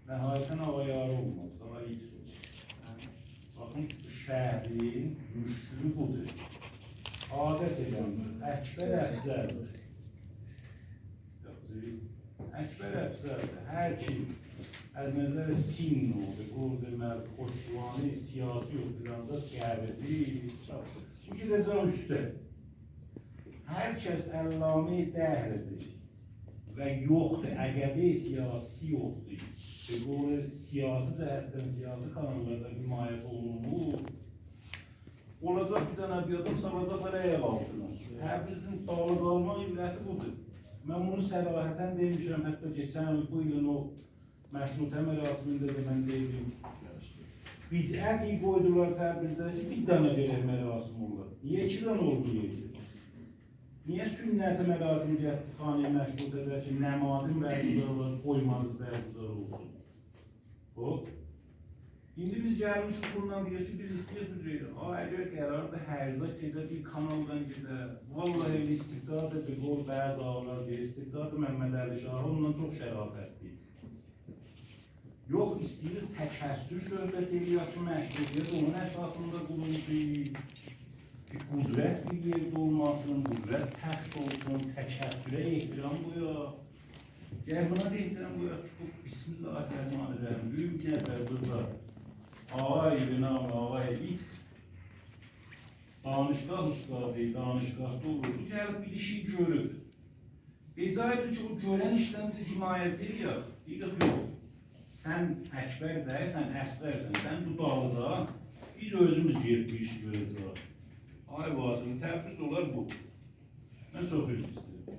nəhayətən hava yarı olmaz, daha X olur. Baxın, şəhrin müşkülü budur. Adət edəndir, Əkbər əfzəldir. Əkbər əfzəldir, hər kim از نظر سین و به گرد مرد خوشوانه سیاسی و فلانزا قربی bu ki reza üstə hər kəs əllamə dəhridir və yoxdur, əqəbi siyasi yoxdur. Ve bu siyasi cəhətdən, siyasi kanallarda himayət olunur. Olacaq bir dənə bir adam salacaqlar əyə altına. Hər bizim dağılıq alma ibrəti budur. Mən bunu sərahətən demişəm, hətta geçən bu ilin o məşrutə mərasimində də mən deydim. Bidət iyi qoydular Təbrizdə ki, bir dənə gələk mərasim olur. Niyə iki dənə oldu yedi? Niyə sünnəti mərasim gətirdi xanəyə məşrutədə ki, nəmadın bərgüzarlar, qoymanız bərgüzar olsun? O. İndi biz gəlmişik bundan deyək ki, biz istəyək əgər qərarda hərzaq gedə, bir kanaldan gedə, vallahi istiqdadı bir qol bəzi ağlar deyir, istiqdadı Məhməd Əli Şahı ondan çox şərafətdir. Yox, istəyir təkəssür söhbət edir ki, məşruqiyyət onun əsasında quruldu. Qudrət bir yerdə olmasın, qudrət təxt olsun, təkəssürə ehtiram qoyaq. Gəl buna da ehtiram qoyaq ki, Bismillahirrahmanirrahim, büyük nəfər burada. Ağay Yunan, Ağay X danışqaz ustadı, danışqazda olurdu. Gəlib bir işi görüb. Becaydır ki, o görən işdən biz himayət edirik. Deyirik, yox. Sən Əkbər deyirsən, əslərsən, sən dudaqlıda, biz özümüz gelib bir işi görəcək. Ay vasım, təbriz olar bu. Mən çox üzr istəyirəm.